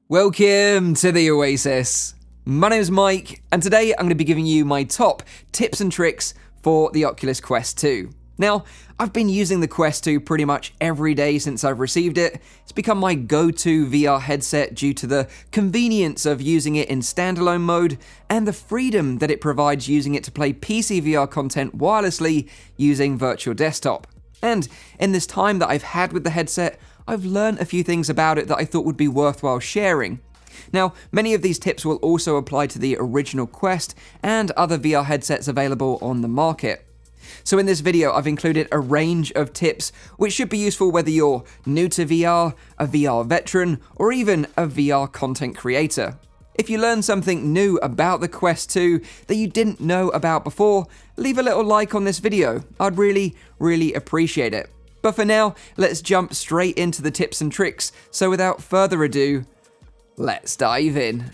Welcome to the Oasis. My name is Mike, and today I'm going to be giving you my top tips and tricks for the Oculus Quest 2. Now, I've been using the Quest 2 pretty much every day since I've received it. It's become my go-to VR headset due to the convenience of using it in standalone mode and the freedom that it provides using it to play PC VR content wirelessly using virtual desktop. And in this time that I've had with the headset, I've learned a few things about it that I thought would be worthwhile sharing. Now, many of these tips will also apply to the original Quest and other VR headsets available on the market. So in this video, I've included a range of tips which should be useful whether you're new to VR, a VR veteran, or even a VR content creator. If you learn something new about the Quest 2 that you didn't know about before, leave a little like on this video. I'd really appreciate it. But for now, let's jump straight into the tips and tricks. So without further ado, let's dive in.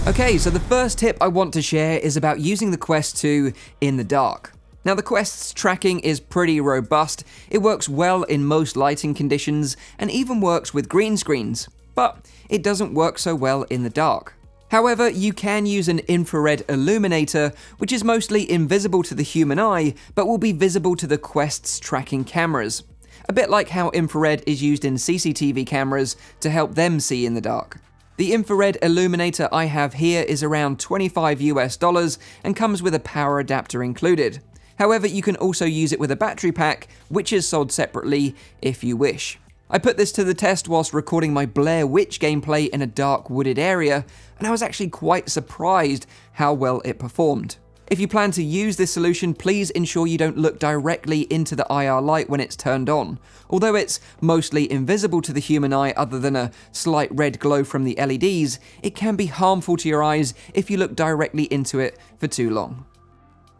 Okay, so the first tip I want to share is about using the Quest 2 in the dark. Now, the Quest's tracking is pretty robust. It works well in most lighting conditions and even works with green screens, but it doesn't work so well in the dark. However, you can use an infrared illuminator, which is mostly invisible to the human eye, but will be visible to the Quest's tracking cameras. A bit like how infrared is used in CCTV cameras to help them see in the dark. The infrared illuminator I have here is around $25 and comes with a power adapter included. However, you can also use it with a battery pack, which is sold separately if you wish. I put this to the test whilst recording my Blair Witch gameplay in a dark wooded area, and I was actually quite surprised how well it performed. If you plan to use this solution, please ensure you don't look directly into the IR light when it's turned on. Although it's mostly invisible to the human eye other than a slight red glow from the LEDs, it can be harmful to your eyes if you look directly into it for too long.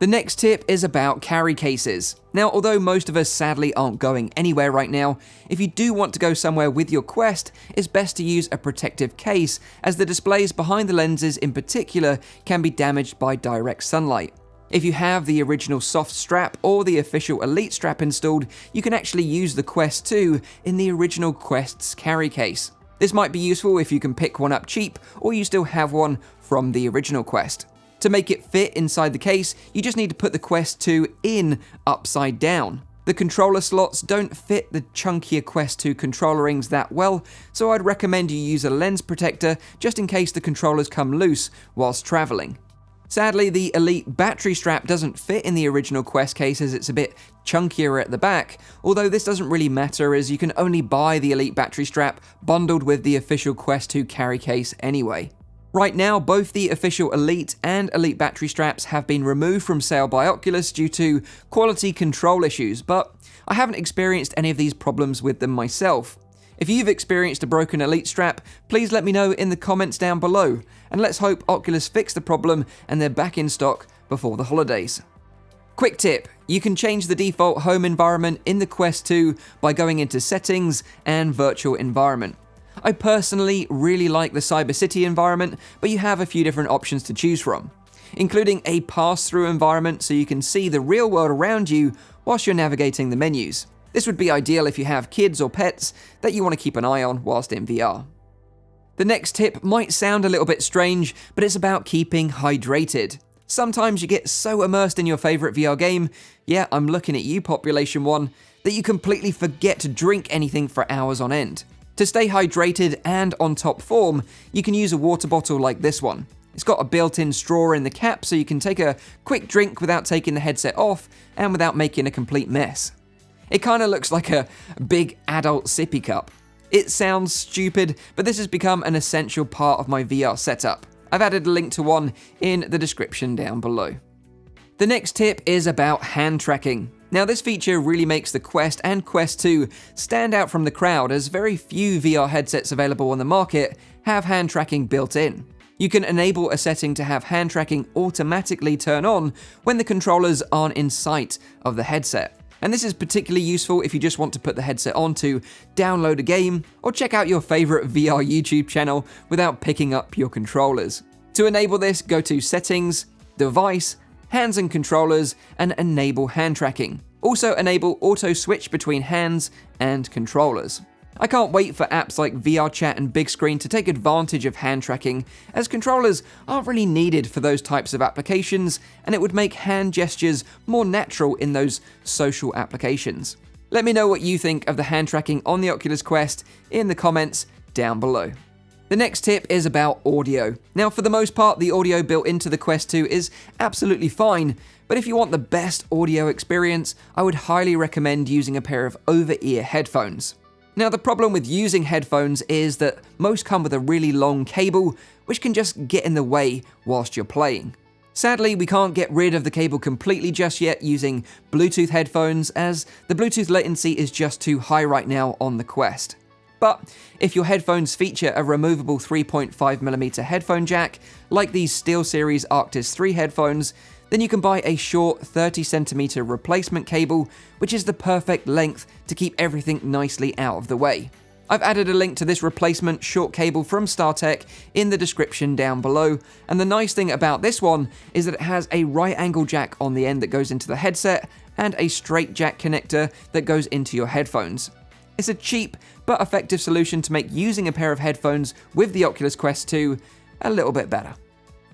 The next tip is about carry cases. Now, although most of us sadly aren't going anywhere right now, if you do want to go somewhere with your Quest, it's best to use a protective case, as the displays behind the lenses in particular can be damaged by direct sunlight. If you have the original soft strap or the official Elite strap installed, you can actually use the Quest 2 in the original Quest's carry case. This might be useful if you can pick one up cheap or you still have one from the original Quest. To make it fit inside the case, you just need to put the Quest 2 in upside down. The controller slots don't fit the chunkier Quest 2 controller rings that well, so I'd recommend you use a lens protector just in case the controllers come loose whilst traveling. Sadly, the Elite battery strap doesn't fit in the original Quest case as it's a bit chunkier at the back, although this doesn't really matter as you can only buy the Elite battery strap bundled with the official Quest 2 carry case anyway. Right now, both the official Elite and Elite battery straps have been removed from sale by Oculus due to quality control issues, but I haven't experienced any of these problems with them myself. If you've experienced a broken Elite strap, please let me know in the comments down below, and let's hope Oculus fix the problem and they're back in stock before the holidays. Quick tip, you can change the default home environment in the Quest 2 by going into Settings and Virtual Environment. I personally really like the Cyber City environment, but you have a few different options to choose from, including a pass-through environment so you can see the real world around you whilst you're navigating the menus. This would be ideal if you have kids or pets that you want to keep an eye on whilst in VR. The next tip might sound a little bit strange, but it's about keeping hydrated. Sometimes you get so immersed in your favorite VR game, yeah, I'm looking at you, Population 1, that you completely forget to drink anything for hours on end. To stay hydrated and on top form, you can use a water bottle like this one. It's got a built-in straw in the cap so you can take a quick drink without taking the headset off and without making a complete mess. It kind of looks like a big adult sippy cup. It sounds stupid, but this has become an essential part of my VR setup. I've added a link to one in the description down below. The next tip is about hand tracking. Now, this feature really makes the Quest and Quest 2 stand out from the crowd, as very few VR headsets available on the market have hand tracking built in. You can enable a setting to have hand tracking automatically turn on when the controllers aren't in sight of the headset. And this is particularly useful if you just want to put the headset on to download a game or check out your favorite VR YouTube channel without picking up your controllers. To enable this, go to Settings, Device, Hands and Controllers, and enable hand tracking. Also enable auto switch between hands and controllers. I can't wait for apps like VR Chat and Big Screen to take advantage of hand tracking, as controllers aren't really needed for those types of applications, and it would make hand gestures more natural in those social applications. Let me know what you think of the hand tracking on the Oculus Quest in the comments down below. The next tip is about audio. Now, for the most part, the audio built into the Quest 2 is absolutely fine, but if you want the best audio experience, I would highly recommend using a pair of over-ear headphones. Now, the problem with using headphones is that most come with a really long cable, which can just get in the way whilst you're playing. Sadly, we can't get rid of the cable completely just yet using Bluetooth headphones, as the Bluetooth latency is just too high right now on the Quest. But if your headphones feature a removable 3.5mm headphone jack, like these SteelSeries Arctis 3 headphones, then you can buy a short 30cm replacement cable, which is the perfect length to keep everything nicely out of the way. I've added a link to this replacement short cable from StarTech in the description down below, and the nice thing about this one is that it has a right angle jack on the end that goes into the headset, and a straight jack connector that goes into your headphones. It's a cheap but effective solution to make using a pair of headphones with the Oculus Quest 2 a little bit better.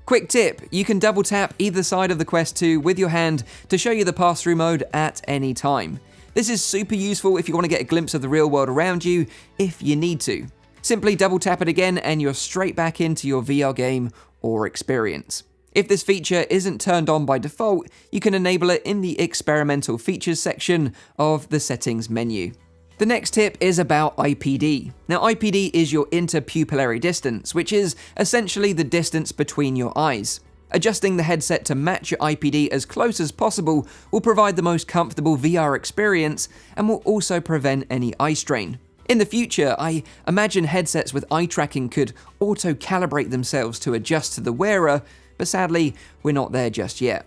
Quick tip, you can double tap either side of the Quest 2 with your hand to show you the pass-through mode at any time. This is super useful if you want to get a glimpse of the real world around you, if you need to. Simply double tap it again and you're straight back into your VR game or experience. If this feature isn't turned on by default, you can enable it in the experimental features section of the settings menu. The next tip is about IPD. Now, IPD is your interpupillary distance, which is essentially the distance between your eyes. Adjusting the headset to match your IPD as close as possible will provide the most comfortable VR experience and will also prevent any eye strain. In the future, I imagine headsets with eye tracking could auto-calibrate themselves to adjust to the wearer, but sadly, we're not there just yet.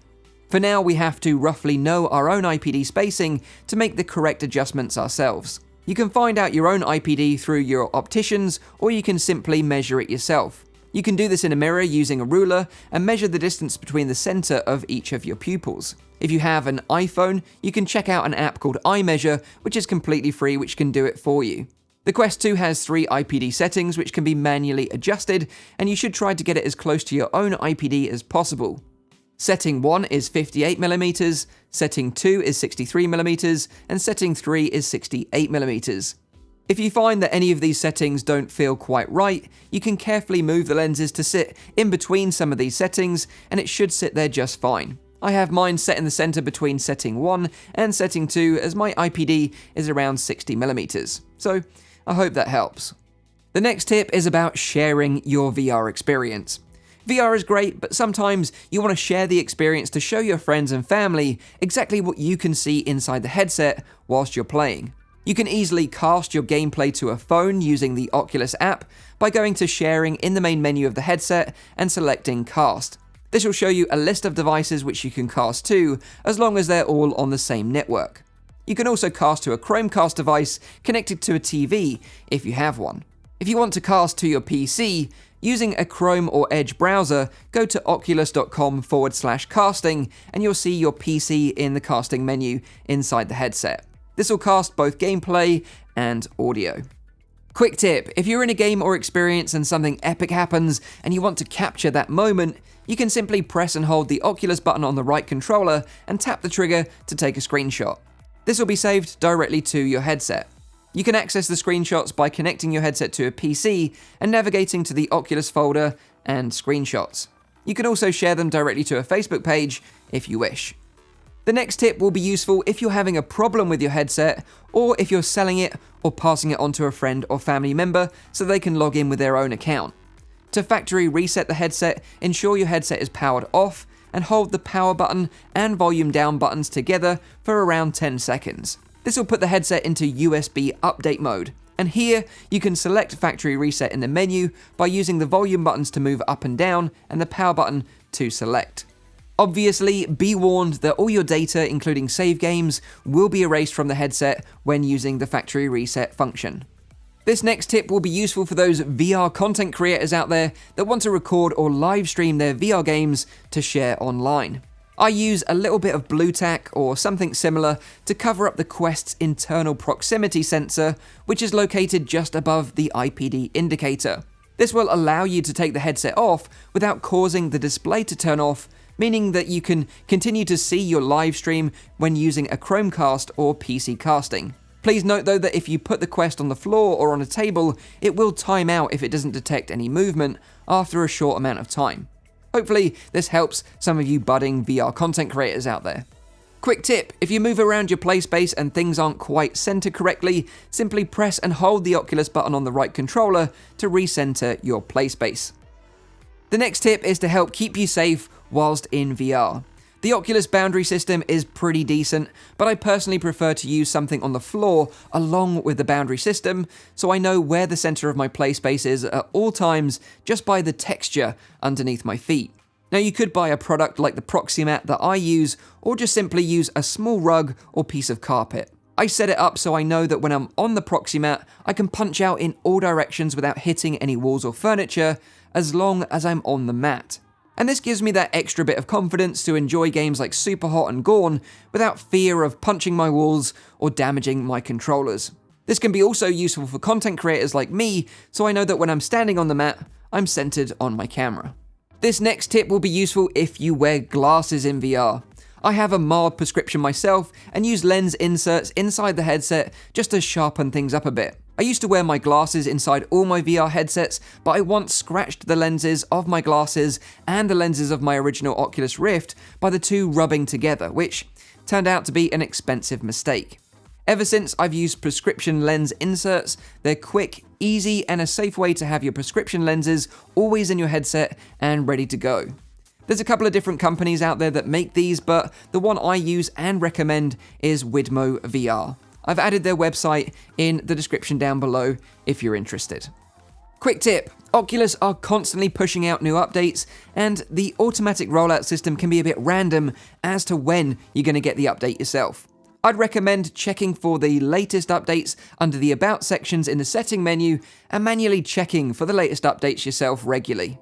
For now, we have to roughly know our own IPD spacing to make the correct adjustments ourselves. You can find out your own IPD through your opticians, or you can simply measure it yourself. You can do this in a mirror using a ruler and measure the distance between the center of each of your pupils. If you have an iPhone, you can check out an app called iMeasure, which is completely free, which can do it for you. The Quest 2 has 3 IPD settings which can be manually adjusted, and you should try to get it as close to your own IPD as possible. Setting 1 is 58mm, setting 2 is 63mm, and setting 3 is 68mm. If you find that any of these settings don't feel quite right, you can carefully move the lenses to sit in between some of these settings, and it should sit there just fine. I have mine set in the center between setting 1 and setting 2, as my IPD is around 60mm, so I hope that helps. The next tip is about sharing your VR experience. VR is great, but sometimes you want to share the experience to show your friends and family exactly what you can see inside the headset whilst you're playing. You can easily cast your gameplay to a phone using the Oculus app by going to Sharing in the main menu of the headset and selecting Cast. This will show you a list of devices which you can cast to, as long as they're all on the same network. You can also cast to a Chromecast device connected to a TV if you have one. If you want to cast to your PC, using a Chrome or Edge browser, go to oculus.com/casting and you'll see your PC in the casting menu inside the headset. This will cast both gameplay and audio. Quick tip, if you're in a game or experience and something epic happens and you want to capture that moment, you can simply press and hold the Oculus button on the right controller and tap the trigger to take a screenshot. This will be saved directly to your headset. You can access the screenshots by connecting your headset to a PC and navigating to the Oculus folder and screenshots. You can also share them directly to a Facebook page if you wish. The next tip will be useful if you're having a problem with your headset, or if you're selling it or passing it on to a friend or family member so they can log in with their own account. To factory reset the headset, ensure your headset is powered off and hold the power button and volume down buttons together for around 10 seconds. This will put the headset into USB update mode, and here you can select factory reset in the menu by using the volume buttons to move up and down and the power button to select. Obviously, be warned that all your data, including save games, will be erased from the headset when using the factory reset function. This next tip will be useful for those VR content creators out there that want to record or live stream their VR games to share online. I use a little bit of blue tack or something similar to cover up the Quest's internal proximity sensor, which is located just above the IPD indicator. This will allow you to take the headset off without causing the display to turn off, meaning that you can continue to see your live stream when using a Chromecast or PC casting. Please note though that if you put the Quest on the floor or on a table, it will time out if it doesn't detect any movement after a short amount of time. Hopefully this helps some of you budding VR content creators out there. Quick tip, if you move around your play space and things aren't quite centered correctly, simply press and hold the Oculus button on the right controller to recenter your play space. The next tip is to help keep you safe whilst in VR. The Oculus boundary system is pretty decent, but I personally prefer to use something on the floor along with the boundary system, so I know where the center of my play space is at all times just by the texture underneath my feet. Now you could buy a product like the Proximat that I use, or just simply use a small rug or piece of carpet. I set it up so I know that when I'm on the Proximat, I can punch out in all directions without hitting any walls or furniture, as long as I'm on the mat. And this gives me that extra bit of confidence to enjoy games like Superhot and Gorn without fear of punching my walls or damaging my controllers. This can be also useful for content creators like me, so I know that when I'm standing on the mat, I'm centered on my camera. This next tip will be useful if you wear glasses in VR. I have a mild prescription myself and use lens inserts inside the headset just to sharpen things up a bit. I used to wear my glasses inside all my VR headsets, but I once scratched the lenses of my glasses and the lenses of my original Oculus Rift by the two rubbing together, which turned out to be an expensive mistake. Ever since, I've used prescription lens inserts. They're quick, easy, and a safe way to have your prescription lenses always in your headset and ready to go. There's a couple of different companies out there that make these, but the one I use and recommend is Widmo VR. I've added their website in the description down below if you're interested. Quick tip, Oculus are constantly pushing out new updates, and the automatic rollout system can be a bit random as to when you're going to get the update yourself. I'd recommend checking for the latest updates under the About sections in the setting menu and manually checking for the latest updates yourself regularly.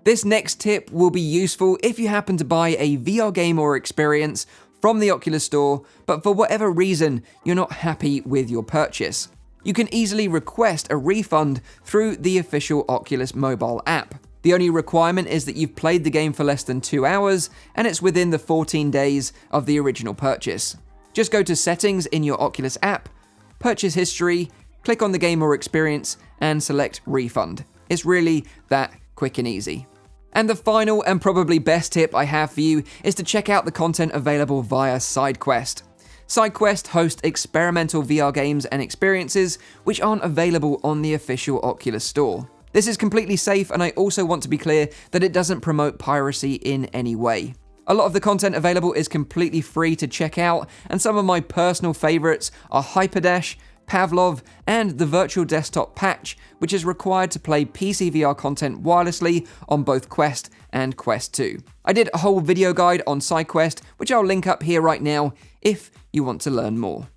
This next tip will be useful if you happen to buy a VR game or experience from the Oculus Store, but for whatever reason, you're not happy with your purchase. You can easily request a refund through the official Oculus mobile app. The only requirement is that you've played the game for less than 2 hours, and it's within the 14 days of the original purchase. Just go to Settings in your Oculus app, Purchase History, click on the game or experience, and select Refund. It's really that quick and easy. And the final and probably best tip I have for you is to check out the content available via SideQuest. SideQuest hosts experimental VR games and experiences which aren't available on the official Oculus Store. This is completely safe, and I also want to be clear that it doesn't promote piracy in any way. A lot of the content available is completely free to check out, and some of my personal favorites are Hyperdash, Pavlov, and the Virtual Desktop Patch, which is required to play PC VR content wirelessly on both Quest and Quest 2. I did a whole video guide on SideQuest, which I'll link up here right now if you want to learn more.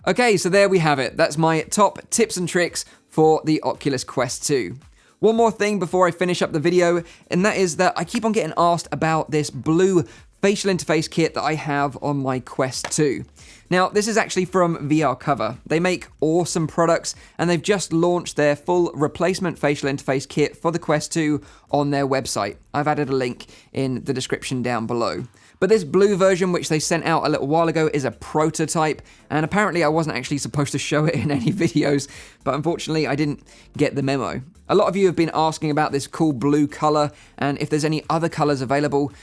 Okay, so there we have it. That's my top tips and tricks for the Oculus Quest 2. One more thing before I finish up the video, and that is that I keep on getting asked about this blue facial interface kit that I have on my Quest 2. Now, this is actually from VR Cover. They make awesome products, and they've just launched their full replacement facial interface kit for the Quest 2 on their website. I've added a link in the description down below. But this blue version, which they sent out a little while ago, is a prototype, and apparently I wasn't actually supposed to show it in any videos, but unfortunately I didn't get the memo. A lot of you have been asking about this cool blue color, and if there's any other colors available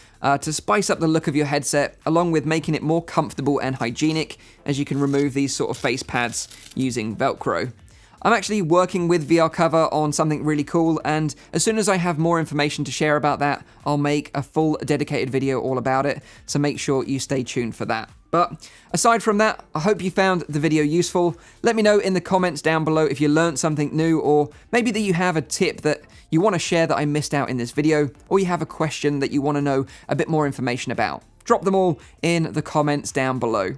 to spice up the look of your headset, along with making it more comfortable and hygienic, as you can remove these sort of face pads using Velcro. I'm actually working with VR Cover on something really cool, and as soon as I have more information to share about that, I'll make a full dedicated video all about it, so make sure you stay tuned for that. But aside from that, I hope you found the video useful. Let me know in the comments down below if you learned something new, or maybe that you have a tip that you want to share that I missed out in this video, or you have a question that you want to know a bit more information about. Drop them all in the comments down below.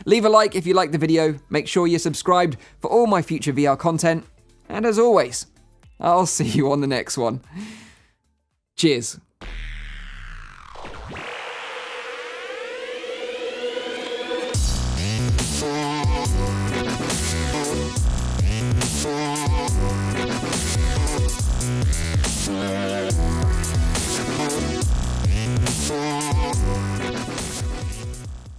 Leave a like if you liked the video, make sure you're subscribed for all my future VR content, and as always, I'll see you on the next one. Cheers.